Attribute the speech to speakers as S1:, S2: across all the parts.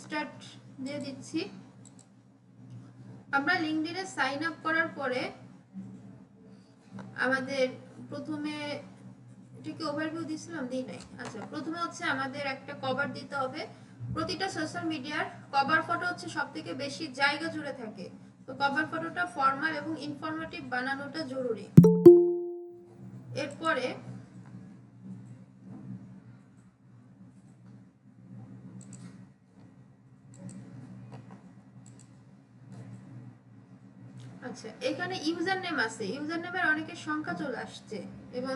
S1: Start দিয়ে দিচ্ছি। আমরা লিঙ্কডইনে সাইন আপ করার পরে আমাদের প্রথমে এটাকে ওভারভিউ দিছিলাম, দিই নাই। আচ্ছা, প্রথমে হচ্ছে আমাদের একটা কভার দিতে হবে। প্রতিটা সোশ্যাল মিডিয়ার কভার ফটো হচ্ছে সবথেকে বেশি জায়গা জুড়ে থাকে, তো কভার ফটোটা ফর্মাল এবং ইনফরমেটিভ বানানোটা জরুরি। এরপরে আচ্ছা, এখানে ইউজার নেম আছে, ইউজার নেমের অনেকের সংখ্যা চলে আসছে এবং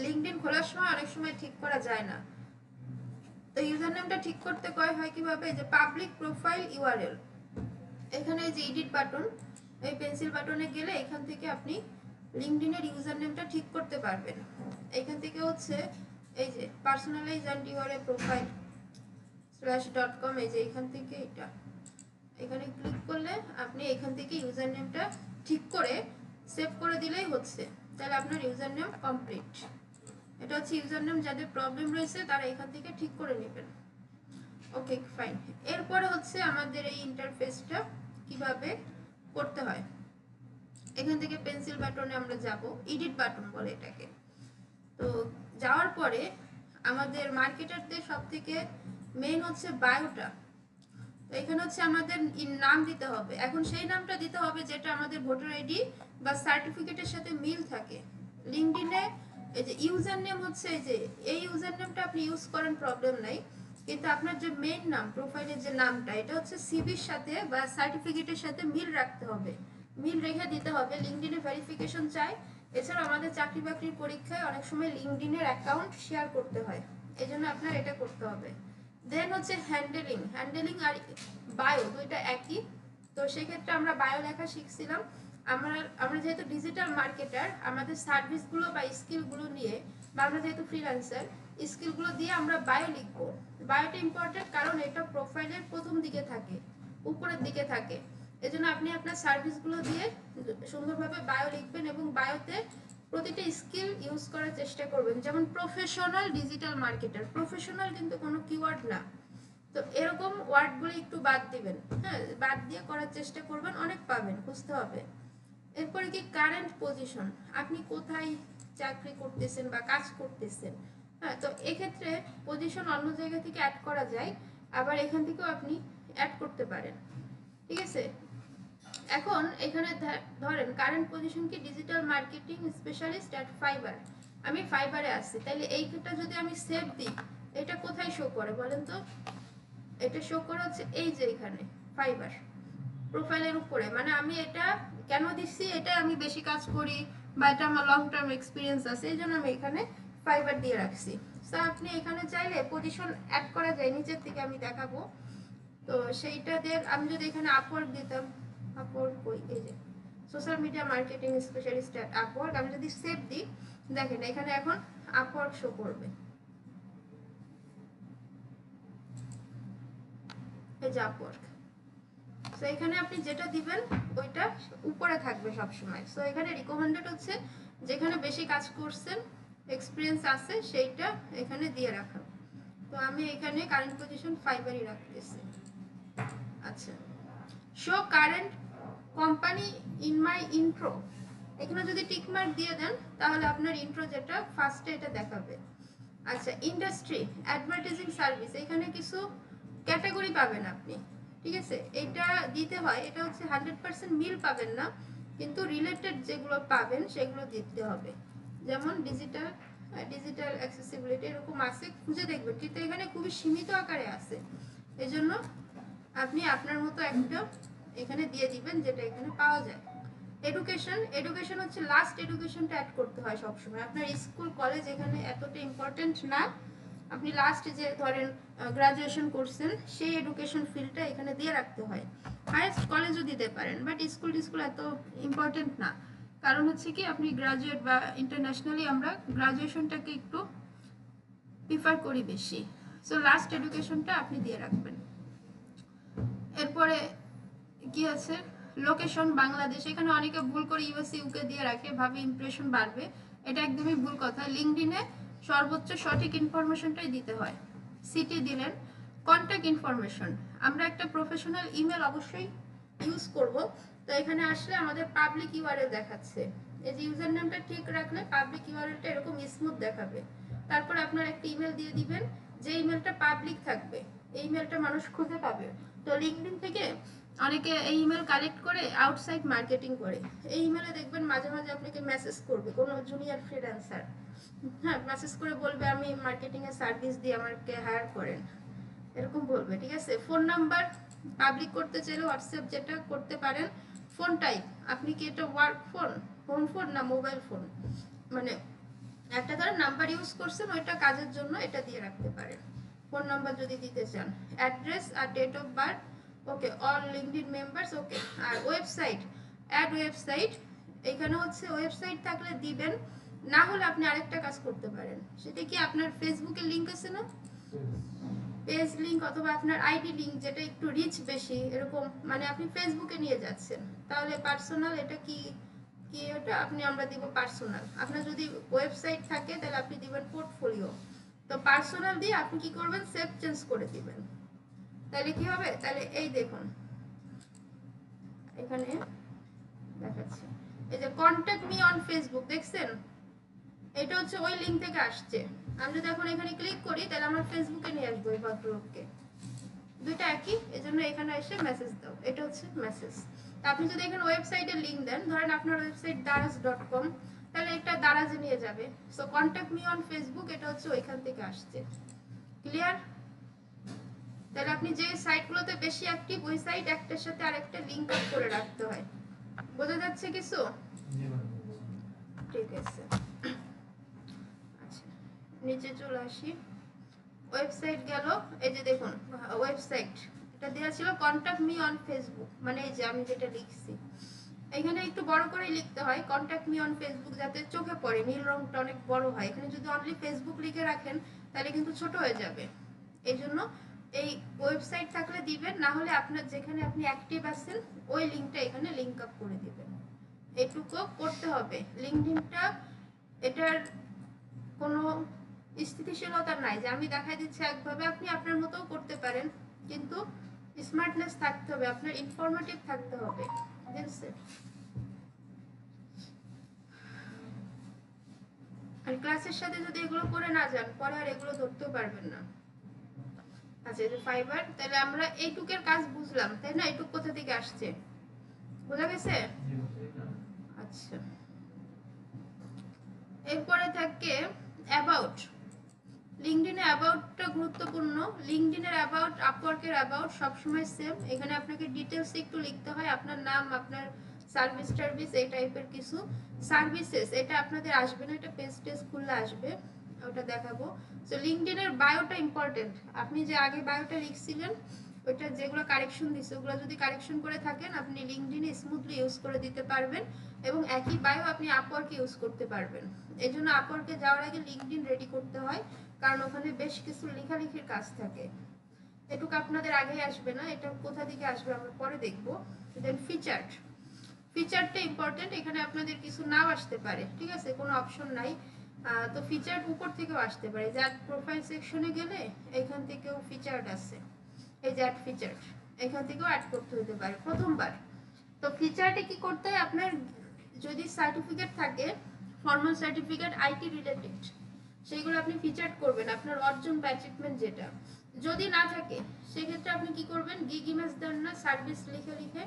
S1: লিঙ্কডইন খোলার সময় অনেক সময় ঠিক করা যায় না। তো ইউজার নেমটা ঠিক করতে হয় কিভাবে, যে পাবলিক প্রোফাইল ইউআরএল, এখানে যে এডিট বাটন, এই পেন্সিল বাটনে গেলে এখান থেকে আপনি লিঙ্কডইনের ইউজার নেমটা ঠিক করতে পারবেন। এখান থেকে হচ্ছে এই যে personalize and URL profile /.com, এই যে এখান থেকে এটা এখানে ক্লিক করলে আপনি এখান থেকে ইউজার নেমটা ঠিক করে সেভ করে দিলেই হচ্ছে, তাহলে আপনার ইউজার নেম কমপ্লিট। এটা হচ্ছে ইউজার নেম, যাদের প্রবলেম রয়েছে তারা এখান থেকে ঠিক করে নেবেন। ওকে, ফাইন। এরপরে হচ্ছে আমাদের এই ইন্টারফেসটা কিভাবে করতে হয়। এখান থেকে পেন্সিল বাটনে আমরা যাব, এডিট বাটন বলে এটাকে। তো যাওয়ার পরে আমাদের মার্কেটারদের সব থেকে মেইন হচ্ছে বায়োটা। তো এখানে হচ্ছে আমাদের নাম দিতে হবে। এখন সেই নামটা দিতে হবে যেটা আমাদের ভোটার আইডি বা সার্টিফিকেটের সাথে মিল থাকে। লিঙ্কডইনে এই যে ইউজার নেম হচ্ছে এই ইউজার নেমটা আপনি ইউজ করেন, প্রবলেম নাই, কিন্তু আপনার যে মেইন নাম, প্রোফাইলের যে নামটা, এটা হচ্ছে সিভির সাথে বা সার্টিফিকেটের সাথে মিল রাখতে হবে, মিল রেখে দিতে হবে। লিঙ্কডইনে ভেরিফিকেশন চাই। এছাড়া আমাদের চাকরি বাকরির পরীক্ষায় অনেক সময় লিঙ্কডইনের অ্যাকাউন্ট শেয়ার করতে হয়, এজন্য আপনার এটা করতে হবে। দেন হচ্ছে হ্যান্ডেলিং আর বায়ো দুইটা একই। তো সেক্ষেত্রে আমরা বায়ো লেখা শিখছিলাম। আমরা যেহেতু ডিজিটাল মার্কেটার, আমাদের সার্ভিসগুলো বা স্কিলগুলো নিয়ে, বা আমরা যেহেতু ফ্রিল্যান্সার, স্কিলগুলো দিয়ে আমরা বায়ো লিখবো। বায়োটা ইম্পর্টেন্ট, কারণ এটা প্রোফাইলের প্রথম দিকে থাকে, উপরের দিকে থাকে। এজন্য আপনি আপনার সার্ভিসগুলো দিয়ে সুন্দরভাবে বায়ো লিখবেন এবং বায়োতে প্রতিটা স্কিল ইউজ করার চেষ্টা করবেন। যেমন প্রফেশনাল ডিজিটাল মার্কেটার, প্রফেশনাল কিন্তু কোনো কিওয়ার্ড না, তো এরকম ওয়ার্ডগুলো একটু বাদ দিবেন। হ্যাঁ, বাদ দিয়ে করার চেষ্টা করবেন, অনেক পাবেন, বুঝতে হবে। এরপরে কি কারেন্ট পজিশন, আপনি কোথায় চাকরি করতেছেন বা কাজ করতেছেন। হ্যাঁ, তো এক্ষেত্রে পজিশন অন্য জায়গা থেকে অ্যাড করা যায়, আবার এখান থেকেও আপনি অ্যাড করতে পারেন, ঠিক আছে। এখন এখানে ধরেন কারেন্ট পজিশন কি digital marketing specialist at fibre, আমি ফাইবারে আসছি, তাইলে এইটা যদি আমি সেভ দিই, এটা কোথায় শো করে বলেন তো? এটা শো করে হচ্ছে এই যে এখানে ফাইবার প্রোফাইলের উপরে। মানে আমি এটা কেন দিচ্ছি, এটা আমি বেশি কাজ করি বা এটা আমার লং টার্ম এক্সপিরিয়েন্স আছে, এই জন্য আমি এখানে ফাইবার দিয়ে রাখছি। তো আপনি এখানে চাইলে পজিশন অ্যাড করা যায়, নিচের দিকে আমি দেখাবো। তো সেইটা দিয়ে আমি যদি এখানে আপওয়ার্ক দিতাম, আপওয়ার্ক কই, এই যে social media marketing specialist at Upwork, আমি যদি সেভ দিই, দেখেন এখানে এখন আপওয়ার্ক শো করবে, এই যে আপওয়ার্ক। সো এখানে আপনি যেটা দিবেন ওইটা উপরে থাকবে সব সময়। সো এখানে রিকমেন্ডেড হচ্ছে যেখানে বেশি কাজ করছেন, এক্সপিরিয়েন্স আছে, সেইটা এখানে দিয়ে রাখা। তো আমি এখানে কারেন্ট পজিশন ফাইবারই রাখতেছি। আচ্ছা, show current company in my intro, এখানে যদি টিক মার্ক দিয়ে দেন তাহলে আপনার ইন্ট্রো যেটা ফার্স্টে এটা দেখাবে। আচ্ছা, ইন্ডাস্ট্রি অ্যাডভার্টাইজিং সার্ভিস, এখানে কিছু ক্যাটাগরি পাবেন আপনি, ঠিক আছে। এটা দিতে হয়, এটা হচ্ছে 100% মিল পাবেন না, কিন্তু রিলেটেড যেগুলো পাবেন সেগুলো দিতে হবে। যেমন ডিজিটাল অ্যাক্সেসিবিলিটি এরকম আছে, খুঁজে দেখবেন, কিন্তু এখানে খুবই সীমিত আকারে আছে। এজন্য আপনি আপনার মতো একটা এখানে দিয়ে দিবেন যেটা এখানে পাওয়া যায়। এডুকেশন হচ্ছে লাস্ট এডুকেশনটা অ্যাড করতে হয় সবসময়। আপনার স্কুল কলেজ এখানে এতটা ইম্পর্টেন্ট না, আপনি লাস্ট যে ধরেন গ্রাজুয়েশন করছেন সেই এডুকেশন ফিল্ডটা এখানে দিয়ে রাখতে হয়। হাইয়েস্ট কলেজও দিতে পারেন, বাট স্কুল এত ইম্পর্টেন্ট না, কারণ হচ্ছে কি আপনি গ্রাজুয়েট বা ইন্টারন্যাশনালি আমরা গ্রাজুয়েশনটাকে একটু প্রিফার করি বেশি। সো লাস্ট এডুকেশনটা আপনি দিয়ে রাখবেন। এরপরে কি আছে, লোকেশন বাংলাদেশ, এখানে অনেকে ভুল করে ইউএস ইউকে দিয়ে রাখে, ভাবে ইমপ্রেশন বাড়বে, এটা একদমই ভুল কথা। লিঙ্কডইনে সর্বোচ্চ সঠিক ইনফরমেশনটাই দিতে হয়। সিটি দিলেন, কন্ট্যাক্ট ইনফরমেশন, আমরা একটা প্রফেশনাল ইমেল অবশ্যই ইউজ করব। তো এখানে আসলে আমাদের পাবলিক ইউআরএল দেখাচ্ছে, এই যে ইউজার নেমটা ঠিক রাখলে পাবলিক ইউআরএলটা এরকম স্মুথ দেখাবে। তারপর আপনার একটা ইমেল দিয়ে দিবেন, যে ইমেলটা পাবলিক থাকবে এই ইমেলটা মানুষ খুঁজে পাবে। তো লিঙ্কডইন থেকে অনেকে এই ইমেল কালেক্ট করে আউটসাইড মার্কেটিং করে, এই ইমেলে দেখবেন মাঝে মাঝে আপনাকে মেসেজ করবে কোনো জুনিয়র ফ্রিল্যান্সার, হ্যাঁ মেসেজ করে বলবে আমি মার্কেটিং এর সার্ভিস দিয়ে আমাকে হায়ার করেন, এরকম বলবে, ঠিক আছে। ফোন নাম্বার পাবলিক করতে চাইলে হোয়াটসঅ্যাপ যেটা করতে পারেন। ফোন টাইপ, আপনি কি এটা ওয়ার্ক ফোন, হোম ফোন না মোবাইল ফোন, মানে একটা ধরো নাম্বার ইউজ করছেন ওইটা কাজের জন্য, এটা দিয়ে রাখতে পারেন ফোন নাম্বার যদি দিতে চান। অ্যাড্রেস আর date of birth, okay. All LinkedIn members, okay. আর ওয়েবসাইট, অ্যাড ওয়েবসাইট, এখানে হচ্ছে ওয়েবসাইট থাকলে দিবেন, না হলে আপনি আরেকটা কাজ করতে পারেন, সেটা কি আপনার ফেসবুকের লিঙ্ক আছে না, পেজ লিংক অথবা আপনার আইডি লিংক যেটা একটু রিচ বেশি এরকম, মানে আপনি ফেসবুকে নিয়ে যাচ্ছেন, তাহলে পার্সোনাল এটা কি কি ওটা আপনি আমরা দিব পার্সোনাল। আপনার যদি ওয়েবসাইট থাকে তাহলে আপনি দিবেন পোর্টফোলিও। তো পার্সোনাল দিয়ে আপনি কি করবেন, সেভ চেঞ্জ করে দিবেন, তাহলে কি হবে, তাহলে এই দেখুন এখানে দেখাচ্ছি, এই যে কন্ট্যাক্ট মি অন ফেসবুক দেখছেন, এটা হচ্ছে ওই লিংক থেকে আসছে। আমি যদি এখন এখানে ক্লিক করি তাহলে আমার ফেসবুকে নিয়ে আসবো এই ভদ্রলোককে, দুইটা একই, এজন্য এখানে এসে মেসেজ দাও, এটা হচ্ছে মেসেজ। আপনি যদি এখানে ওয়েবসাইটের লিংক দেন, ধরেন আপনার ওয়েবসাইট daraz.com, তাহলে এটা দারাজে নিয়ে যাবে। So contact me on Facebook এটা হচ্ছে ওইখান থেকে আসছে, ক্লিয়ার। তাহলে আপনি যে সাইটগুলোতে বেশি অ্যাক্টিভ ওই সাইট একটার সাথে আরেকটা লিংক আপ করে রাখতে হয়, বোঝা যাচ্ছে কিছু, ঠিক আছে। আচ্ছা নিচে চলে আসি, ওয়েবসাইট গেল, এই যে দেখুন ওয়েবসাইট এটা দেওয়া ছিল কন্ট্যাক্ট মি অন ফেসবুক, মানে এই যে আমি যেটা লিখছি এখানে একটু বড় করে লিখতে হয় কন্ট্যাক্ট মি অন ফেসবুক, যাতে চোখে পড়ে, নীল রংটা অনেক বড় হয়। এখানে যদি অনলি ফেসবুক লিখে রাখেন তাহলে কিন্তু ছোট হয়ে যাবে, এই জন্য এই ওয়েবসাইট থাকলে দিবেন, না হলে আপনার যেখানে আপনি অ্যাক্টিভ আছেন ওই লিঙ্কটা এখানে লিংক আপ করে দিবেন, এটুকু করতে হবে। লিঙ্কডইনটা এটার কোনো স্থিতিশীলতা নাই যে আমি দেখাই দিচ্ছি একভাবে, আপনি আপনার মতো করতে পারেন, কিন্তু স্মার্টনেস থাকতে হবে, আপনার ইনফরমেটিভ থাকতে হবে, বুঝছেন। আর ক্লাসের সাথে যদি এগুলো করে না যান পরে আর এগুলো ধরতেও পারবেন না। আচ্ছা এই যে ফাইবার, তাহলে আমরা এইটুকের কাজ বুঝলাম তাই না, এইটুক কোথা থেকে আসছে বোঝা গেছে। আচ্ছা এরপরে থাকে অ্যাবাউট। লিঙ্কডইনে অ্যাবাউটটা গুরুত্বপূর্ণ, লিঙ্কডইনের অ্যাবাউট আপওয়ার্কের অ্যাবাউট সবসময় সেম, এখানে আপনাকে ডিটেলস একটু লিখতে হয়, আপনার নাম, আপনার সার্ভিস টার্ভিস এই টাইপের কিছু। সার্ভিসেস এটা আপনাদের আসবে না, এটা পেজ টেজ খুললে আসবে, ওটা দেখাবো। সো লিঙ্কডইনের বায়োটা ইম্পর্টেন্ট, আপনি যে আগে বায়োটা লিখছিলেন ওইটা যেগুলো কারেকশন দিচ্ছে ওগুলো যদি কারেকশন করে থাকেন আপনি লিঙ্কডইনে স্মুথলি ইউজ করে দিতে পারবেন, এবং একই বায়ো আপনি আপওয়ার্কে ইউজ করতে পারবেন। এই জন্য আপওয়ার্কে যাওয়ার আগে লিঙ্কডইন রেডি করতে হয়, কারণ ওখানে বেশ কিছু লেখালেখির কাজ থাকে, এটুকু আপনাদের আগেই আসবে না, এটা কোথা থেকে আসবে আমরা পরে দেখবো। দেন ফিচার্ড, ফিচারটা ইম্পর্টেন্ট, এখানে আপনাদের কিছু নাও আসতে পারে, ঠিক আছে, কোনো অপশন নাই। তো ফিচার উপর থেকেও আসতে পারে, যার প্রোফাইল সেকশনে গেলে এখান থেকেও ফিচার্ড আছে, এই যে অ্যাড ফিচার্ড, এখান থেকেও অ্যাড করতে হতে পারে প্রথমবার। তো ফিচারটা কি করতে হয়, আপনার যদি সার্টিফিকেট থাকে ফর্মাল সার্টিফিকেট আইটি রিলেটেড সেইগুলো আপনি ফিচার করবেন, আপনার অর্জন বা অ্যাচিভমেন্ট যেটা। যদি না থাকে সেক্ষেত্রে আপনি কি করবেন, গিগ ইমেজ দেন না, সার্ভিস লিখে লিখে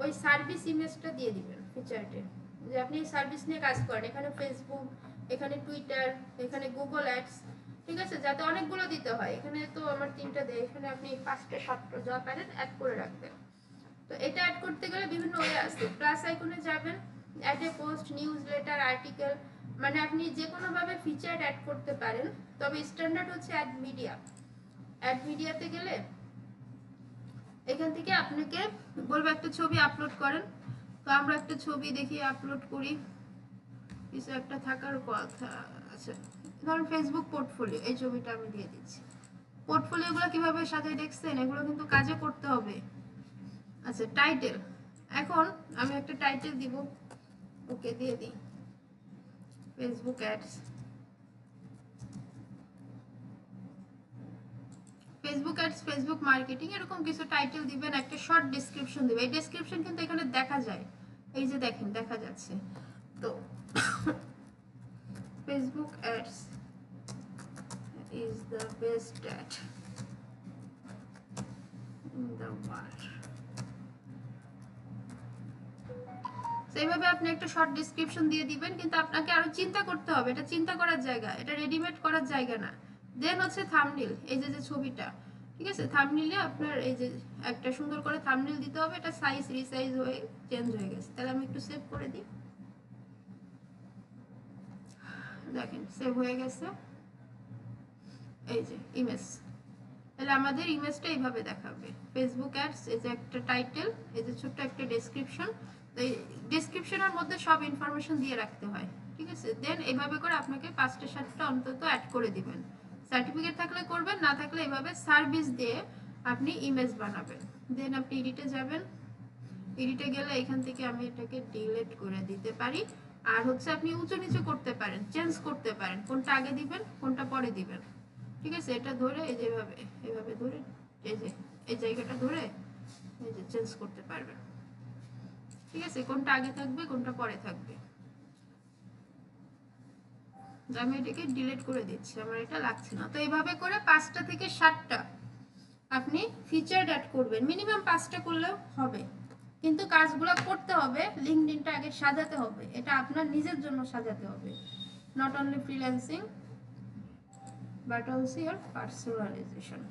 S1: ওই সার্ভিস ইমেজটা দিয়ে দিবেন ফিচারটে, যে আপনি সার্ভিস নিয়ে কাজ করেন, এখানে ফেসবুক, এখানে টুইটার, এখানে গুগল অ্যাডস, ঠিক আছে, যাতে অনেকগুলো দিতে হয়, এখানে তো আমার 3টা দেয়, এখানে আপনি 5টা 7টা যা পারেন অ্যাড করে রাখবেন। তো এটা অ্যাড করতে গেলে বিভিন্ন ওয়ে আছে, প্লাস আইকনে যাবেন, add a post, newsletter, article, মানে আপনি যে কোনোভাবে ফিচার অ্যাড করতে পারেন, তবে স্ট্যান্ডার্ড হচ্ছে অ্যাড মিডিয়া। অ্যাড মিডিয়াতে গেলে এখান থেকে আপনাকে বলবো একটা ছবি আপলোড করেন, তো আমরা একটা ছবি দেখি আপলোড করি, কিছু একটা থাকার কথা আছে, ধরুন ফেসবুক পোর্টফোলিও, এই ছবিটা আমি দিয়ে দিচ্ছি। পোর্টফোলিওগুলো কিভাবে সাজাই দেখছেন, এগুলো কিন্তু কাজে করতে হবে। আচ্ছা টাইটেল, এখন আমি একটা টাইটেল দিব, ওকে দিয়ে দিই Facebook ads, Facebook ads, Facebook marketing, এরকম কিছু টাইটেল দিবেন, একটা শর্ট ডেসক্রিপশন দিবেন। এই ডেসক্রিপশন কিন্তু এখানে দেখা যায়, এই যে দেখেন দেখা যাচ্ছে। তো Facebook ads is the best ad in the world। সেইভাবে আপনি একটা শর্ট ডেসক্রিপশন দিয়ে দিবেন, কিন্তু আপনাকে আরো চিন্তা করতে হবে, এটা চিন্তা করার জায়গা, এটা রেডিমেড করার জায়গা না। দেন হচ্ছে থাম্বনেল, এই যে যে ছবিটা, ঠিক আছে, থাম্বনেলে আপনার এই যে একটা সুন্দর করে থাম্বনেল দিতে হবে, এটা সাইজ রিসাইজ হয়ে চেঞ্জ হয়ে গেছে। তাহলে আমি একটু সেভ করে দিই, দেখেন সেভ হয়ে গেছে। এই যে ইমেজ, তাহলে আমাদের ইমেজটা এইভাবে দেখাবে। ফেসবুক অ্যাডস, এই যে একটা টাইটেল, এই যে ছোট্ট একটা ডেসক্রিপশন, তো এই ডেসক্রিপশনের মধ্যে সব ইনফরমেশন দিয়ে রাখতে হয়, ঠিক আছে। দেন এইভাবে করে আপনাকে 5টা 7টা অন্তত অ্যাড করে দিবেন। সার্টিফিকেট থাকলে করবেন, না থাকলে এইভাবে সার্ভিস দিয়ে আপনি ইমেজ বানাবেন। দেন আপনি এডিটে যাবেন, এডিটে গেলে এখান থেকে আমি এটাকে ডিলিট করে দিতে পারি। আর হচ্ছে আপনি উঁচু নিচু করতে পারেন, চেঞ্জ করতে পারেন, কোনটা আগে দিবেন কোনটা পরে দিবেন, ঠিক আছে। এটা ধরে এই যেভাবে এইভাবে ধরে এই যে এই জায়গাটা ধরে এই যে চেঞ্জ করতে পারবেন, ঠিক আছে, কোনটা আগে থাকবে কোনটা পরে থাকবে। আমি এটাকে ডিলিট করে দিচ্ছি, আমার এটা লাগছে না। তো এইভাবে করে 5টা থেকে 7টা আপনি ফিচার অ্যাড করবেন, মিনিমাম 5টা করলেও হবে, কিন্তু কাজগুলো করতে হবে। লিঙ্কডইনটা আগে সাজাতে হবে, এটা আপনার নিজের জন্য সাজাতে হবে, not only freelancing but also your personalization।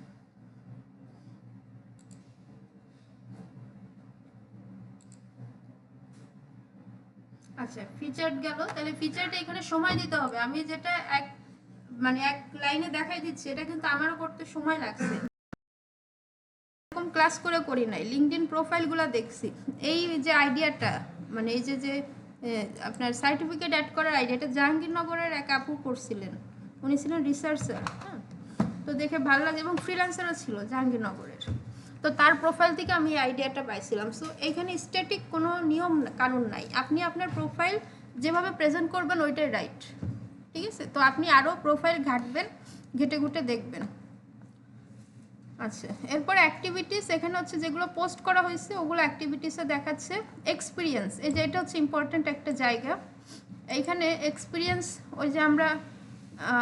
S1: আচ্ছা ফিচার গেল, তাহলে ফিচারটা এখানে সময় দিতে হবে। আমি যেটা এক লাইনে দেখাই দিচ্ছি, এটা কিন্তু আমারও করতে সময় লাগছে, এরকম ক্লাস করে করি নাই, লিঙ্কডইন প্রোফাইলগুলো দেখছি। এই যে আইডিয়াটা, মানে এই যে যে আপনার সার্টিফিকেট অ্যাড করার আইডিয়াটা জাহাঙ্গীরনগরের এক আপু করছিলেন, উনি ছিলেন রিসার্চার, হ্যাঁ, তো দেখে ভালো লাগে, এবং ফ্রিল্যান্সারও ছিল জাহাঙ্গীরনগরের। তো তার প্রোফাইল থেকে আমি এই আইডিয়াটা পাইছিলাম। সো এখানে স্ট্যাটিক কোনো নিয়ম কানুন নাই, আপনি আপনার প্রোফাইল যেভাবে প্রেজেন্ট করবেন ওইটাই রাইট, ঠিক আছে। তো আপনি আরও প্রোফাইল ঘাটবেন, ঘেটে ঘুটে দেখবেন। আচ্ছা এরপর অ্যাক্টিভিটিস, এখানে হচ্ছে যেগুলো পোস্ট করা হয়েছে ওগুলো অ্যাক্টিভিটিসে দেখাচ্ছে। এক্সপিরিয়েন্স, এই যে এটা হচ্ছে ইম্পর্ট্যান্ট একটা জায়গা। এইখানে এক্সপিরিয়েন্স, ওই যে আমরা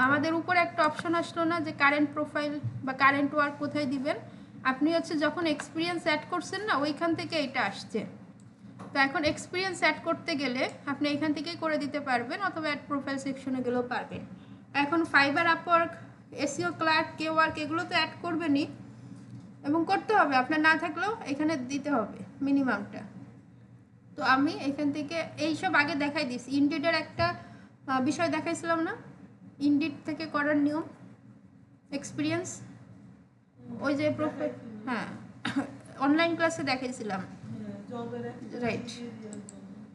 S1: আমাদের উপরে একটা অপশন আসলো না যে কারেন্ট প্রোফাইল বা কারেন্ট ওয়ার্ক কোথায় দিবেন, আপনি হচ্ছে যখন এক্সপিরিয়েন্স অ্যাড করছেন না ওইখান থেকে এটা আসছে। তো এখন এক্সপিরিয়েন্স অ্যাড করতে গেলে আপনি এখান থেকেই করে দিতে পারবেন, অথবা অ্যাড প্রোফাইল সেকশনে গেলেও পারবেন। এখন ফাইবার, আপওয়ার্ক, এসইও ক্লার্ক, কে ওয়ার্ক, এগুলো তো অ্যাড করবেনই এবং করতে হবে, আপনার না থাকলেও এখানে দিতে হবে মিনিমামটা। তো আমি এখান থেকে এইসব আগে দেখাই দিছি। ইনডিডের একটা বিষয় দেখাইছিলাম না, ইনডিড থেকে করার নিয়ম, এক্সপিরিয়েন্স, ওই যে প্রোফাইল, হ্যাঁ অনলাইন ক্লাসে দেখাইছিলাম, রাইট।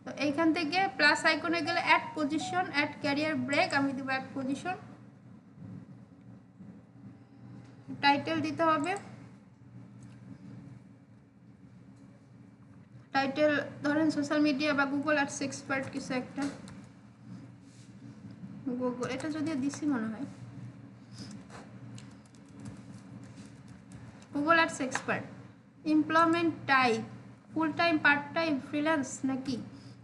S1: তো এইখান থেকে প্লাস আইকনে গেলে add position, add career break, আমি দেবো অ্যাড পজিশন। টাইটেল দিতে হবে, টাইটেল ধরেন সোশ্যাল মিডিয়া বা গুগল অ্যাডস এক্সপার্ট কিছু একটা, গুগল, এটা যদিও দিছি মনে হয়, Google ads expert. Employment type, full time, part time, freelance নাকি,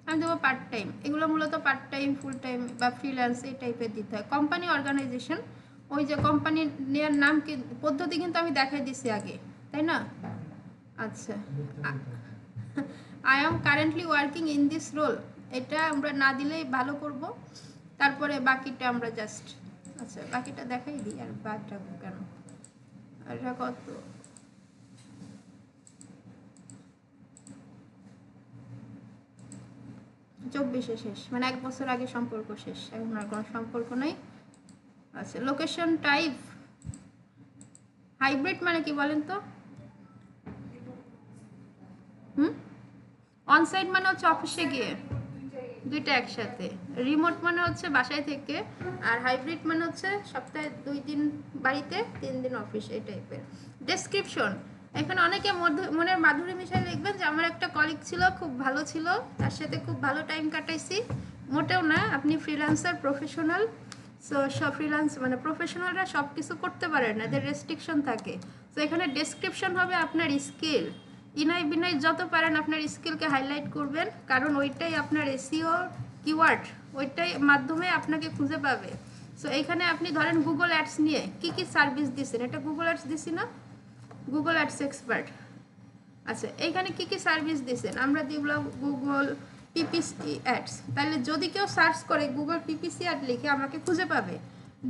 S1: আমি দেবো পার্ট টাইম। এগুলো মূলত পার্ট টাইম, ফুল টাইম বা ফ্রিল্যান্স এই টাইপের দিতে হয়। কোম্পানি, অর্গানাইজেশন, ওই যে কোম্পানি নেওয়ার নাম পদ্ধতি কিন্তু আমি দেখাই দিছি আগে, তাই না। আচ্ছা I am currently working in this role, এটা আমরা না দিলেই ভালো করব। তারপরে বাকিটা আমরা জাস্ট, আচ্ছা বাকিটা দেখাই দিই, আর বাকিটা কেন, এটা কত, চব্বিশে শেষ, মানে 1 বছর আগে সম্পর্ক শেষ, এখন আর কোনো সম্পর্ক নাই। আচ্ছা লোকেশন টাইপ, হাইব্রিড মানে কি বলেন তো? অনসাইট মানে হচ্ছে অফিসে গিয়ে, দুইটা একসাথে। রিমোট মানে হচ্ছে বাসায় থেকে, আর হাইব্রিড মানে হচ্ছে সপ্তাহে 2 দিন বাড়িতে 3 দিন অফিস, এই টাইপের। ডেসক্রিপশন, এখানে অনেকে মনের মাধুরী মিশাই লিখবেন যে আমার একটা কলিগ ছিল, খুব ভালো ছিল, তার সাথে খুব ভালো টাইম কাটাইছি। মোটেও না, আপনি ফ্রিল্যান্সার, প্রফেশনাল। সো সব ফ্রিল্যান্স মানে প্রফেশনালরা সব কিছু করতে পারে না, এদের রেস্ট্রিকশন থাকে। তো এখানে ডেসক্রিপশন হবে আপনার স্কিল, ইনাই বিনাই যত পারেন আপনার স্কিলকে হাইলাইট করবেন, কারণ ওইটাই আপনার এসইও কিওয়ার্ড, ওইটাই মাধ্যমে আপনাকে খুঁজে পাবে। সো এইখানে আপনি ধরেন গুগল অ্যাডস নিয়ে কি কি সার্ভিস দিচ্ছেন, এটা গুগল অ্যাডস দিছি না, গুগল অ্যাডস এক্সপার্ট। আচ্ছা এইখানে কি কি সার্ভিস দিচ্ছেন, আমরা দিলাম গুগল পিপিসি অ্যাডস, তাহলে যদি কেউ সার্চ করে গুগল পিপিসি অ্যাড লিখে আমাকে খুঁজে পাবে।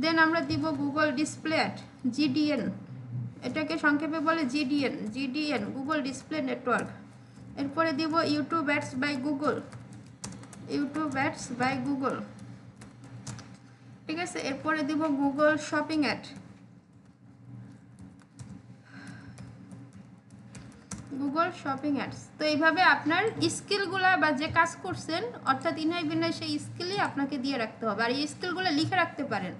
S1: দেন আমরা দিব গুগল ডিসপ্লে অ্যাড, জিডিএন, এটাকে সংক্ষেপে বলে জিডিএন গুগল ডিসপ্লে নেটওয়ার্ক। এরপরে দিব YouTube ads by Google, YouTube ads by Google, ঠিক আছে। এরপরে দিব Google shopping ad, Google shopping ads. তো এইভাবে আপনার স্কিলগুলা বা যে কাজ করছেন অর্থাৎ ইনাই বিনাই সেই স্কিলই আপনাকে দিয়ে রাখতে হবে। আর এই স্কিলগুলো লিখে রাখতে পারেন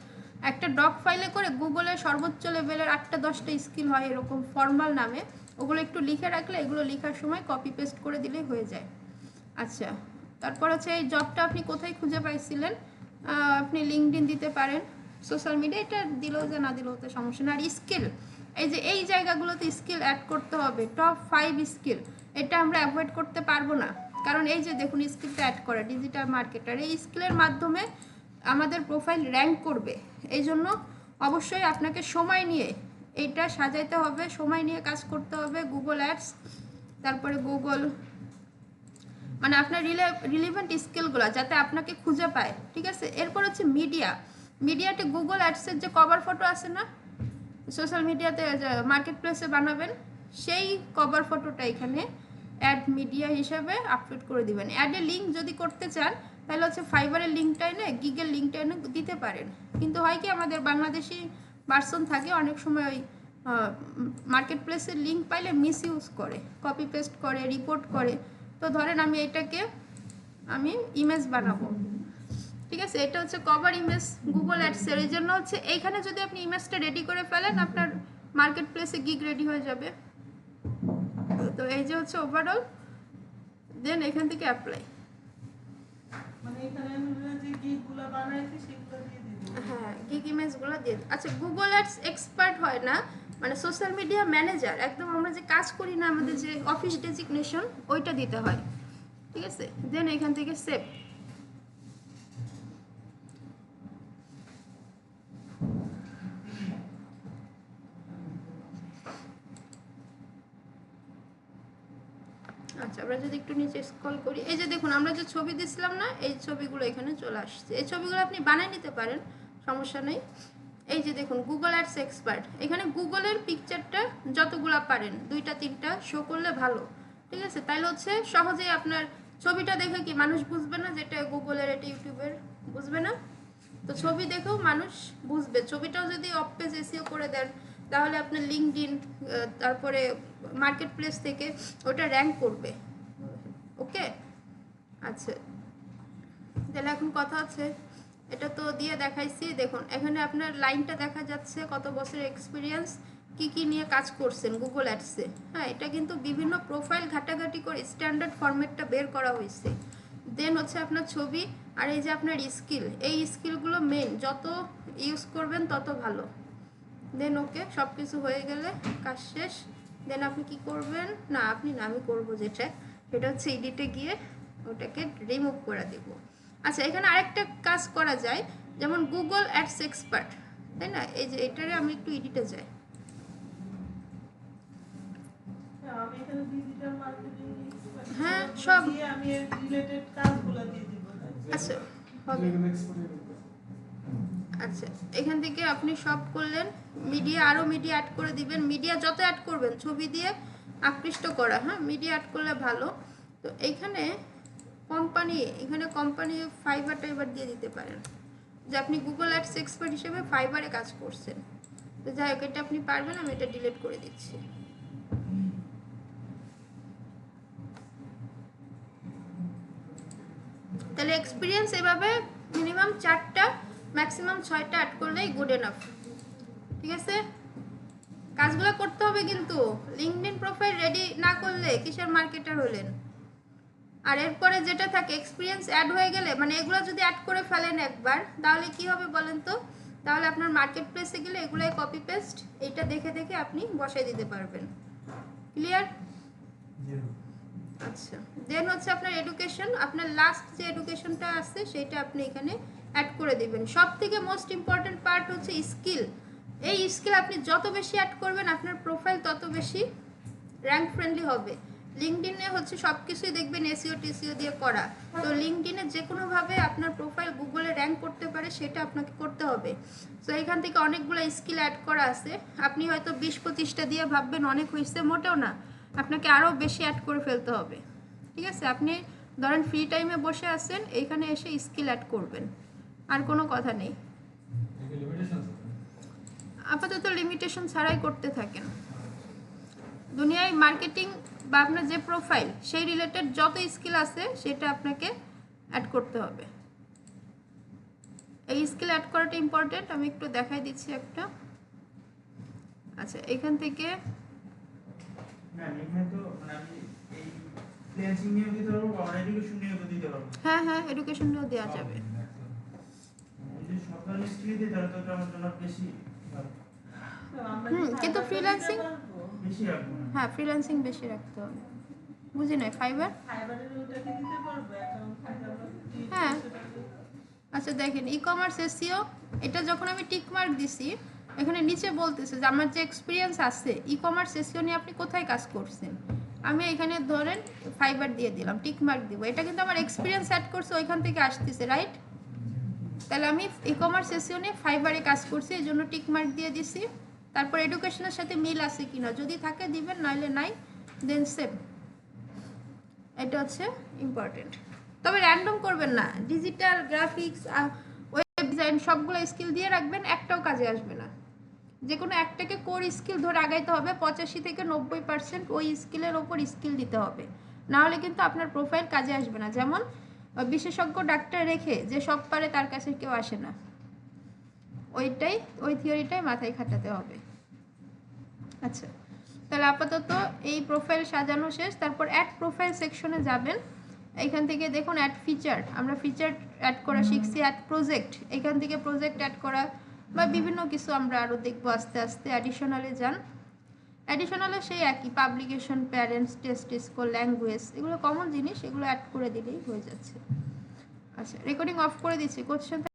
S1: একটা ডক ফাইলে করে, গুগলে সর্বোচ্চ লেভেলের 8টা-10টা স্কিল হয় এরকম ফর্মাল নামে, ওগুলো একটু লিখে রাখলে এগুলো লেখার সময় কপি পেস্ট করে দিলেই হয়ে যায়। আচ্ছা তারপর হচ্ছে এই জবটা আপনি কোথায় খুঁজে পাইছিলেন, আপনি লিঙ্কডইন দিতে পারেন, সোশ্যাল মিডিয়া, এটা দিলেও যে না দিলেও তো সমস্যা না। আর স্কিল, এই যে এই জায়গাগুলোতে স্কিল অ্যাড করতে হবে, টপ 5 স্কিল, এটা আমরা অ্যাভয়েড করতে পারবো না, কারণ এই যে দেখুন স্কিলটা অ্যাড করা ডিজিটাল মার্কেটার, এই স্কিলের মাধ্যমে আমাদের প্রোফাইল র্যাঙ্ক করবে। এই জন্য অবশ্যই আপনাকে সময় নিয়ে এইটা সাজাইতে হবে, সময় নিয়ে কাজ করতে হবে। গুগল অ্যাডস, তারপরে গুগল মানে আপনার রিলেভেন্ট স্কিলগুলো যাতে আপনাকে খুঁজে পায়, ঠিক আছে। এরপর হচ্ছে মিডিয়া, মিডিয়াতে গুগল অ্যাডসের যে কভার ফটো আছে না, সোশ্যাল মিডিয়াতে মার্কেট প্লেসে বানাবেন, সেই কভার ফটোটা এখানে অ্যাড মিডিয়া হিসেবে আপলোড করে দিবেন। অ্যাডের লিঙ্ক যদি করতে চান তাহলে হচ্ছে ফাইবারের লিঙ্কটা এনে গিগের লিঙ্কটা এনে দিতে পারেন, কিন্তু হয় কি আমাদের বাংলাদেশি পার্সন থাকে অনেক সময় ওই মার্কেট প্লেসের লিঙ্ক পাইলে মিস ইউজ করে, কপি পেস্ট করে, রিপোর্ট করে। তো ধরেন আমি এটাকে আমি ইমেজ বানাবো, ঠিক আছে, এটা হচ্ছে কভার ইমেজ গুগল অ্যাডসের, এই জন্য হচ্ছে এইখানে যদি আপনি ইমেজটা রেডি করে ফেলেন আপনার মার্কেট প্লেসে গিগ রেডি হয়ে যাবে। তো এই যে হচ্ছে ওভারঅল, দেন এখান থেকে অ্যাপ্লাই,
S2: মানে এখানে যে গিগগুলো বানাইছি সেগুলো দিয়ে দিই,
S1: হ্যাঁ গিগ ইমেজগুলো দিয়ে। আচ্ছা গুগল অ্যাডস এক্সপার্ট হয় না, মানে সোশ্যাল মিডিয়া ম্যানেজার, একদম আমরা যে কাজ করি না আমাদের যে অফিস ডেজিগনেশন ওইটা দিতে হয়, ঠিক আছে। দেন এখান থেকে সেভ, আচ্ছা আমরা যদি একটু নিচে স্ক্রল করি, এই যে দেখুন আমরা যে ছবি দিছিলাম না, এই ছবিগুলো এখানে চলে আসছে। এই ছবিগুলো আপনি বানিয়ে নিতে পারেন, সমস্যা নেই। এই যে দেখুন গুগল অ্যাডস এক্সপার্ট, এখানে গুগলের পিকচারটা যতগুলা পারেন 2টা-3টা শো করলে ভালো, ঠিক আছে। তাইলে হচ্ছে সহজেই আপনার ছবিটা দেখে কি মানুষ বুঝবে না যেটা গুগলের, এটা ইউটিউবের, বুঝবে না। তো ছবি দেখেও মানুষ বুঝবে। ছবিটাও যদি অফ পেজ এসইও করে দেন তাহলে আপনার লিঙ্কডইন তারপরে মার্কেট প্লেস থেকে ওটা র্যাঙ্ক করবে, ওকে। আচ্ছা তাহলে এখন কথা হচ্ছে, এটা তো দিয়ে দেখাইছি, দেখুন এখানে আপনার লাইনটা দেখা যাচ্ছে, কত বছরের এক্সপিরিয়েন্স, কি কি নিয়ে কাজ করছেন গুগল অ্যাডসে। হ্যাঁ এটা কিন্তু বিভিন্ন প্রোফাইল ঘাটাঘাটি করে স্ট্যান্ডার্ড ফরম্যাটটা বের করা হয়েছে। দেন হচ্ছে আপনার ছবি, আর এই যে আপনার স্কিল, এই স্কিলগুলো মেন, যত ইউজ করবেন তত ভালো। দেন ওকে সব কিছু হয়ে গেলে কাজ শেষ। দেন আপনি কি করবেন, না আপনি না আমি করবো যেটা, সেটা হচ্ছে এডিটে গিয়ে ওটাকে রিমুভ করে দেব। আচ্ছা এখানে আরেকটা কাজ করা যায়, যেমন গুগল অ্যাডস এক্সপার্ট, তাই না, এই যে এটারে আমি একটু এডিটে যাই,
S2: আমি এখানে ডিজিটাল মার্কেটিং
S1: হ্যাঁ সব
S2: দিয়ে আমি এর রিলেটেড কাজগুলো দিয়ে দিব।
S1: আচ্ছা হবে। আচ্ছা এখান থেকে আপনি সব করলেন, মিডিয়া আরও মিডিয়া অ্যাড করে দিবেন, মিডিয়া যত অ্যাড করবেন ছবি দিয়ে আকৃষ্ট করা, হ্যাঁ মিডিয়া অ্যাড করলে ভালো। তো এইখানে কোম্পানি, এখানে কোম্পানি ফাইবার টাইবার দিয়ে দিতে পারেন, যে আপনি গুগল অ্যাডস এক্সপার্ট হিসেবে ফাইবারে কাজ করছেন। তো যাই হোক এটা আপনি পারবেন, আমি এটা ডিলিট করে দিচ্ছি। তাহলে এক্সপিরিয়েন্স এভাবে মিনিমাম 4টা ম্যাক্সিমাম 6টা অ্যাড করলেই গুড এনাফ, ঠিক আছে। কাজগুলো করতে হবে কিন্তু, লিঙ্কডইন প্রোফাইল রেডি না করলে কিসের মার্কেটার হলেন। আর এরপরে যেটা থাকে এক্সপিরিয়েন্স অ্যাড হয়ে গেলে, মানে এগুলো যদি অ্যাড করে ফেলেন একবার তাহলে কি হবে বলেন তো, তাহলে আপনার মার্কেট প্লেসে গেলে এগুলাই কপি পেস্ট এইটা দেখে দেখে আপনি বসাই দিতে পারবেন। ক্লিয়ার? আচ্ছা, দেন হচ্ছে আপনার এডুকেশন, আপনার লাস্ট যে এডুকেশনটা আছে সেটা আপনি এখানে অ্যাড করে দিবেন। সব থেকে মোস্ট ইম্পর্টেন্ট পার্ট হচ্ছে স্কিল। এই স্কিল আপনি যত বেশি অ্যাড করবেন আপনার প্রোফাইল তত বেশি র্যাঙ্ক ফ্রেন্ডলি হবে। লিঙ্কডইনে হচ্ছে সব কিছুই দেখবেন এসইও টিসিও দিয়ে করা, তো লিঙ্কডইনে যে কোনোভাবে আপনার প্রোফাইল গুগলে র্যাঙ্ক করতে পারে সেটা আপনাকে করতে হবে। সো এখান থেকে অনেকগুলো স্কিল অ্যাড করা আছে। আপনি হয়তো 20-25টা দিয়ে ভাববেন অনেক হয়েছে, মোটেও না, আপনাকে আরও বেশি অ্যাড করে ফেলতে হবে। ঠিক আছে, আপনি ধরেন ফ্রি টাইমে বসে আছেন, এইখানে এসে স্কিল অ্যাড করবেন, আর কোনো কথা নেই। আপাতত লিমিটেশন ছাড়াই করতে থাকেন। দুনিয়ায় মার্কেটিং বা আপনার যে প্রোফাইল সেই রিলেটেড যত স্কিল আছে সেটা আপনাকে অ্যাড করতে হবে। এই স্কিল অ্যাড করাটা ইম্পর্টেন্ট, আমি একটু দেখাই দিচ্ছি একটা। আচ্ছা, এখান থেকে হ্যাঁ হ্যাঁ এডুকেশনটাও দেওয়া যাবে। কিন্তু ফ্রিল্যান্সিং, হ্যাঁ ফ্রিল্যান্সিং বেশি রাখতে হবে। বুঝি নাই, ফাইবার। হ্যাঁ আচ্ছা দেখেন, ই কমার্স এসইও, এটা যখন আমি টিক মার্ক দিছি এখানে নিচে বলতেছে যে আমার যে এক্সপিরিয়েন্স আছে ই কমার্স এসইও নিয়ে আপনি কোথায় কাজ করছেন। আমি এখানে ধরেন ফাইবার দিয়ে দিলাম, টিক মার্ক দিব, এটা কিন্তু আমার এক্সপিরিয়েন্স অ্যাড করছে ওইখান থেকে আসতেছে, রাইট? তাহলে আমি ই কমার্স এসইও নিয়ে ফাইবারে কাজ করছি, এই জন্য টিক মার্ক দিয়ে দিছি। তারপর এডুকেশনের সাথে মিল আছে কিনা, যদি থাকে দিবেন, নইলে নাই, দেন সেভ। এটা হচ্ছে ইম্পর্টেন্ট। তবে র্যান্ডম করবেন না, ডিজিটাল গ্রাফিক্স ওয়েব ডিজাইন সবগুলো স্কিল দিয়ে রাখবেন, একটাও কাজে আসবে না। যে কোনো একটাকে কোর স্কিল ধরে আগাইতে হবে, 85 থেকে 90% ওই স্কিলের ওপর স্কিল দিতে হবে, না হলে কিন্তু আপনার প্রোফাইল কাজে আসবে না। যেমন বিশেষজ্ঞ ডাক্তার রেখে যে সব পারে তার কাছে কেউ আসে না, ওই থিওরিটাই মাথায় খাটাতে হবে। আচ্ছা, তাহলে আপাতত এই প্রোফাইল সাজানো শেষ। তারপর অ্যাড প্রোফাইল সেকশনে যাবেন, এইখান থেকে দেখুন অ্যাড ফিচার, আমরা ফিচার অ্যাড করা শিখছি। অ্যাড প্রজেক্ট, এখান থেকে প্রজেক্ট অ্যাড করা বা বিভিন্ন কিছু আমরা আরও দেখবো আস্তে আস্তে। অ্যাডিশনালে যান, অ্যাডিশনালে সেই একই publication, parents, test score, language, এগুলো কমন জিনিস, এগুলো অ্যাড করে দিলেই হয়ে যাচ্ছে। আচ্ছা, রেকর্ডিং অফ করে দিচ্ছি, কোশ্চেন